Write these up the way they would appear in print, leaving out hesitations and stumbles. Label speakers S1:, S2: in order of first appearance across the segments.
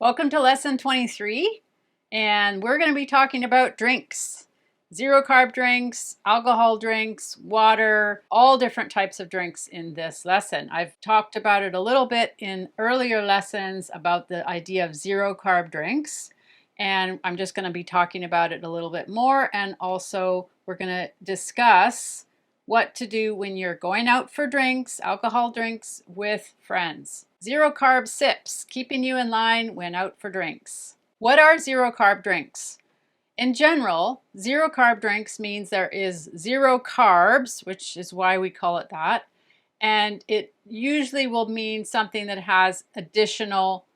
S1: Welcome to lesson 23, and we're going to be talking about drinks. Zero carb drinks, alcohol drinks, water, all different types of drinks in this lesson. I've talked about it a little bit in earlier lessons about the idea of zero carb drinks, and I'm just going to be talking about it a little bit more, and also we're going to discuss what to do when you're going out for drinks, alcohol drinks, with friends. Zero carb sips, keeping you in line when out for drinks. What are zero carb drinks? In general, zero carb drinks means there is zero carbs, which is why we call it that. And it usually will mean something that has additional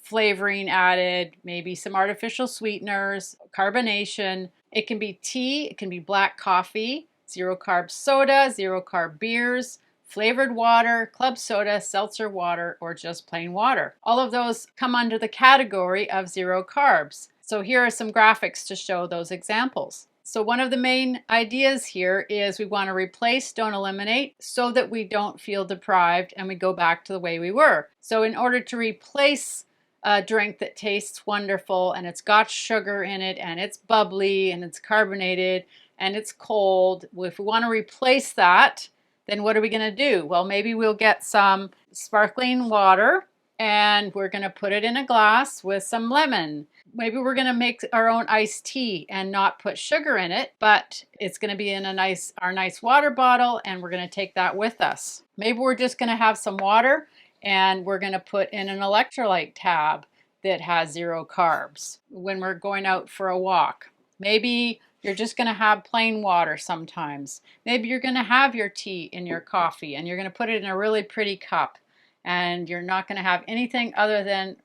S1: flavoring added, maybe some artificial sweeteners, carbonation. It can be tea, it can be black coffee, zero carb soda, zero carb beers, flavored water, club soda, seltzer water, or just plain water. All of those come under the category of zero carbs. So here are some graphics to show those examples. So one of the main ideas here is we want to replace, don't eliminate, so that we don't feel deprived and we go back to the way we were. So in order to replace a drink that tastes wonderful and it's got sugar in it and it's bubbly and it's carbonated and it's cold, if we want to replace that, then what are we going to do? Well, maybe we'll get some sparkling water and we're going to put it in a glass with some lemon. Maybe we're going to make our own iced tea and not put sugar in it, but it's going to be in our nice water bottle, and we're going to take that with us. Maybe we're just going to have some water and we're going to put in an electrolyte tab that has zero carbs when we're going out for a walk. Maybe you're just going to have plain water sometimes. Maybe you're going to have your tea in your coffee and you're going to put it in a really pretty cup, and you're not going to have anything other than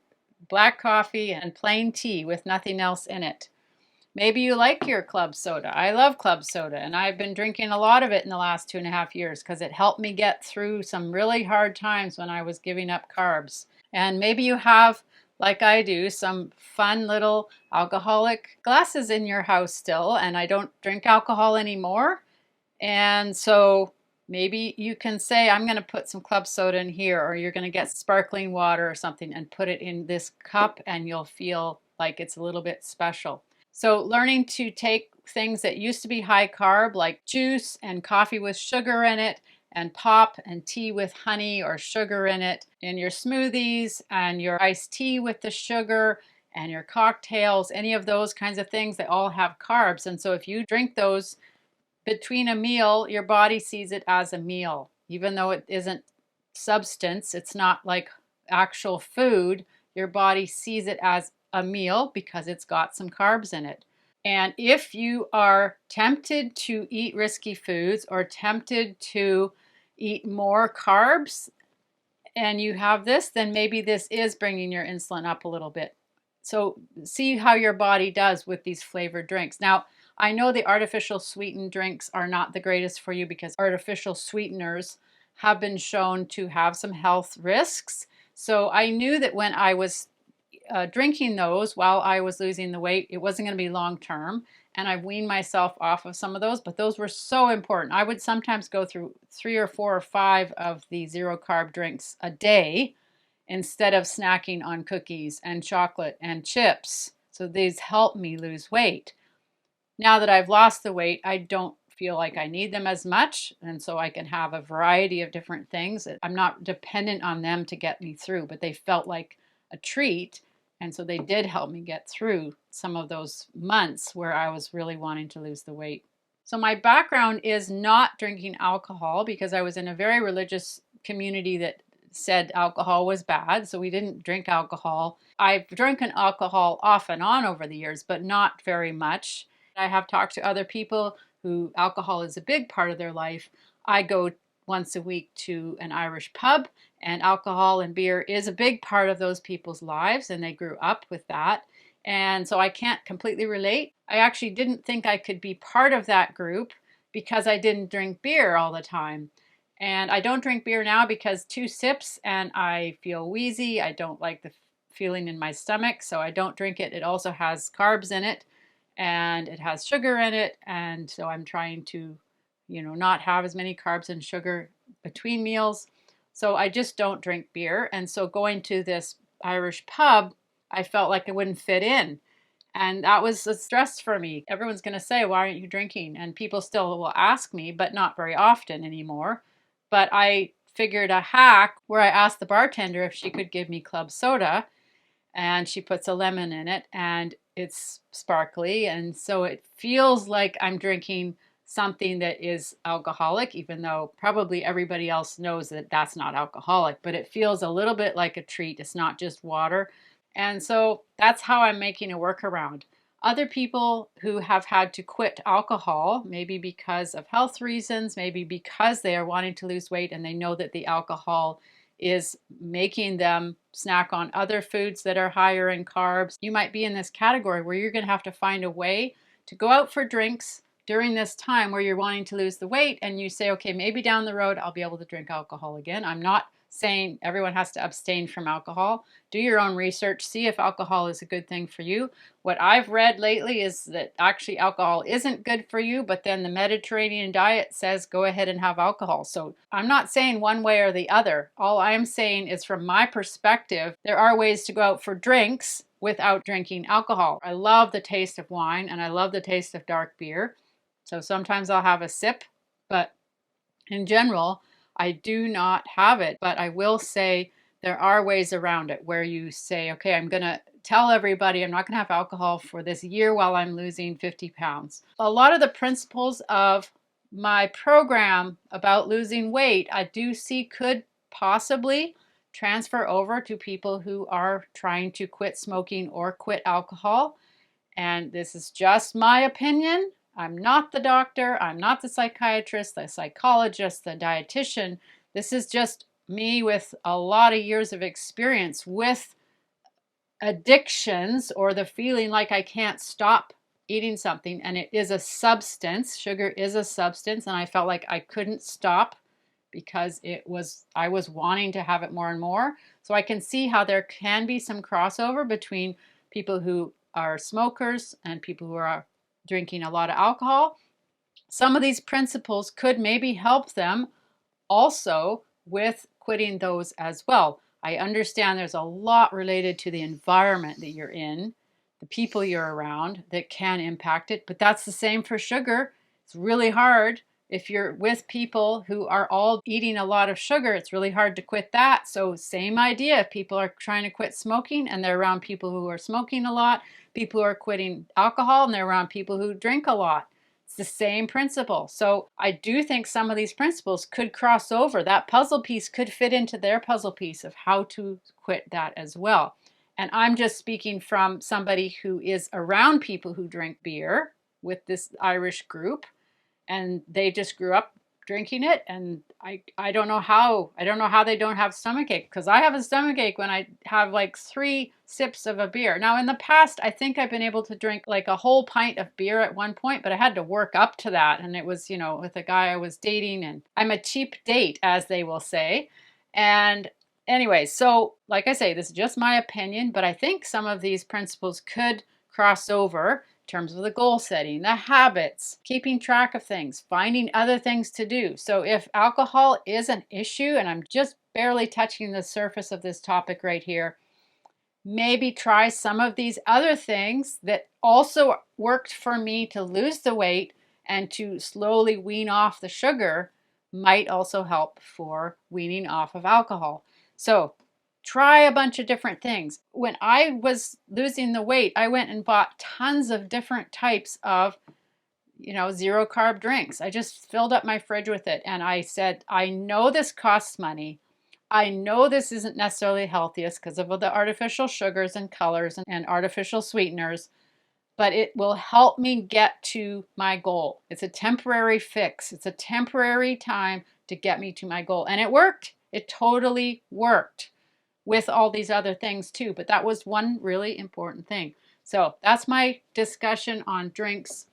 S1: black coffee and plain tea with nothing else in it. Maybe you like your club soda. I love club soda, and I've been drinking a lot of it in the last 2.5 years because it helped me get through some really hard times when I was giving up carbs. And maybe you have, like I do, some fun little alcoholic glasses in your house still, and I don't drink alcohol anymore. And so maybe you can say, I'm going to put some club soda in here, or you're going to get sparkling water or something and put it in this cup, and you'll feel like it's a little bit special. So learning to take things that used to be high carb, like juice and coffee with sugar in it, and pop and tea with honey or sugar in it, in your smoothies and your iced tea with the sugar and your cocktails, any of those kinds of things, they all have carbs. And so if you drink those between a meal, your body sees it as a meal. Even though it isn't substance, it's not like actual food, your body sees it as a meal because it's got some carbs in it. And if you are tempted to eat risky foods or tempted to eat more carbs and you have this, then maybe this is bringing your insulin up a little bit. So see how your body does with these flavored drinks. Now, I know the artificial sweetened drinks are not the greatest for you because artificial sweeteners have been shown to have some health risks. So I knew that when I was drinking those while I was losing the weight, it wasn't going to be long term. And I weaned myself off of some of those, but those were so important. I would sometimes go through 3 or 4 or 5 of the zero carb drinks a day instead of snacking on cookies and chocolate and chips. So these help me lose weight. Now that I've lost the weight, I don't feel like I need them as much, and so I can have a variety of different things. I'm not dependent on them to get me through, but they felt like a treat, and so they did help me get through some of those months where I was really wanting to lose the weight. So my background is not drinking alcohol because I was in a very religious community that said alcohol was bad, so we didn't drink alcohol. I've drinking alcohol off and on over the years, but not very much. I have talked to other people who alcohol is a big part of their life. I go once a week to an Irish pub, and alcohol and beer is a big part of those people's lives, and they grew up with that. And so I can't completely relate. I actually didn't think I could be part of that group because I didn't drink beer all the time. And I don't drink beer now because 2 sips and I feel wheezy. I don't like the feeling in my stomach, so I don't drink it. It also has carbs in it and it has sugar in it, and so I'm trying to, not have as many carbs and sugar between meals. So I just don't drink beer. And so going to this Irish pub, I felt like I wouldn't fit in. And that was a stress for me. Everyone's going to say, why aren't you drinking? And people still will ask me, but not very often anymore. But I figured a hack where I asked the bartender if she could give me club soda, and she puts a lemon in it, and it's sparkly. And so it feels like I'm drinking something that is alcoholic, even though probably everybody else knows that that's not alcoholic, but it feels a little bit like a treat. It's not just water. And so that's how I'm making a workaround. Other people who have had to quit alcohol, maybe because of health reasons, maybe because they are wanting to lose weight and they know that the alcohol is making them snack on other foods that are higher in carbs. You might be in this category where you're going to have to find a way to go out for drinks during this time where you're wanting to lose the weight, and you say, okay, maybe down the road I'll be able to drink alcohol again. I'm not saying everyone has to abstain from alcohol. Do your own research, see if alcohol is a good thing for you. What I've read lately is that actually alcohol isn't good for you, but then the Mediterranean diet says go ahead and have alcohol. So I'm not saying one way or the other. All I'm saying is, from my perspective, there are ways to go out for drinks without drinking alcohol. I love the taste of wine and I love the taste of dark beer. So sometimes I'll have a sip, but in general, I do not have it. But I will say there are ways around it where you say, okay, I'm going to tell everybody I'm not going to have alcohol for this year while I'm losing 50 pounds. A lot of the principles of my program about losing weight, I do see could possibly transfer over to people who are trying to quit smoking or quit alcohol. And this is just my opinion. I'm not the doctor. I'm not the psychiatrist, the psychologist, the dietitian. This is just me with a lot of years of experience with addictions, or the feeling like I can't stop eating something. And it is a substance. Sugar is a substance. And I felt like I couldn't stop because I was wanting to have it more and more. So I can see how there can be some crossover between people who are smokers and people who are drinking a lot of alcohol. Some of these principles could maybe help them also with quitting those as well. I understand there's a lot related to the environment that you're in, the people you're around that can impact it, but that's the same for sugar. It's really hard. If you're with people who are all eating a lot of sugar, it's really hard to quit that. So same idea. If people are trying to quit smoking and they're around people who are smoking a lot, people who are quitting alcohol and they're around people who drink a lot. It's the same principle. So I do think some of these principles could cross over. That puzzle piece could fit into their puzzle piece of how to quit that as well. And I'm just speaking from somebody who is around people who drink beer with this Irish group, and they just grew up drinking it. And I don't know how they don't have stomachache, because I have a stomachache when I have like 3 sips of a beer. Now in the past, I think I've been able to drink like a whole pint of beer at one point, but I had to work up to that. And it was, with a guy I was dating, and I'm a cheap date, as they will say. And anyway, so like I say, this is just my opinion, but I think some of these principles could cross over in terms of the goal setting, the habits, keeping track of things, finding other things to do. So if alcohol is an issue, and I'm just barely touching the surface of this topic right here, maybe try some of these other things that also worked for me to lose the weight and to slowly wean off the sugar might also help for weaning off of alcohol. So try a bunch of different things. When I was losing the weight, I went and bought tons of different types of, zero-carb drinks. I just filled up my fridge with it. And I said, I know this costs money. I know this isn't necessarily healthiest because of the artificial sugars and colors and artificial sweeteners, but it will help me get to my goal. It's a temporary fix. It's a temporary time to get me to my goal. And it worked. It totally worked, with all these other things too. But that was one really important thing. So that's my discussion on drinks.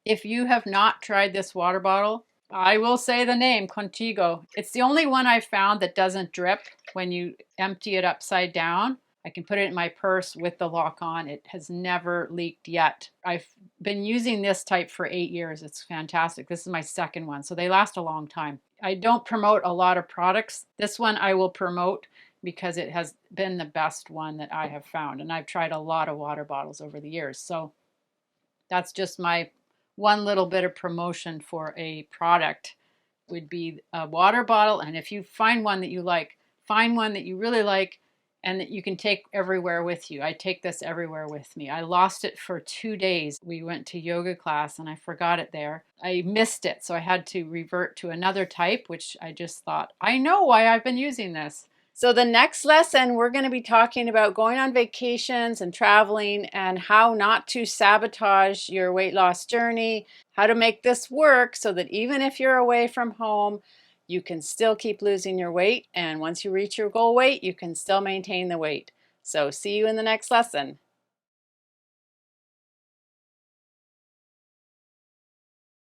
S1: If you have not tried this water bottle, I will say the name, Contigo. It's the only one I've found that doesn't drip when you empty it upside down. I can put it in my purse with the lock on. It has never leaked yet. I've been using this type for 8 years. It's fantastic. This is my second one, so they last a long time. I don't promote a lot of products. This one I will promote because it has been the best one that I have found. And I've tried a lot of water bottles over the years. So that's just my one little bit of promotion for a product would be a water bottle. And if you find one that you like, find one that you really like and that you can take everywhere with you. I take this everywhere with me. I lost it for 2 days. We went to yoga class and I forgot it there. I missed it, so I had to revert to another type, which I just thought, I know why I've been using this. So the next lesson, we're going to be talking about going on vacations and traveling and how not to sabotage your weight loss journey, how to make this work so that even if you're away from home, you can still keep losing your weight. And once you reach your goal weight, you can still maintain the weight. So see you in the next lesson.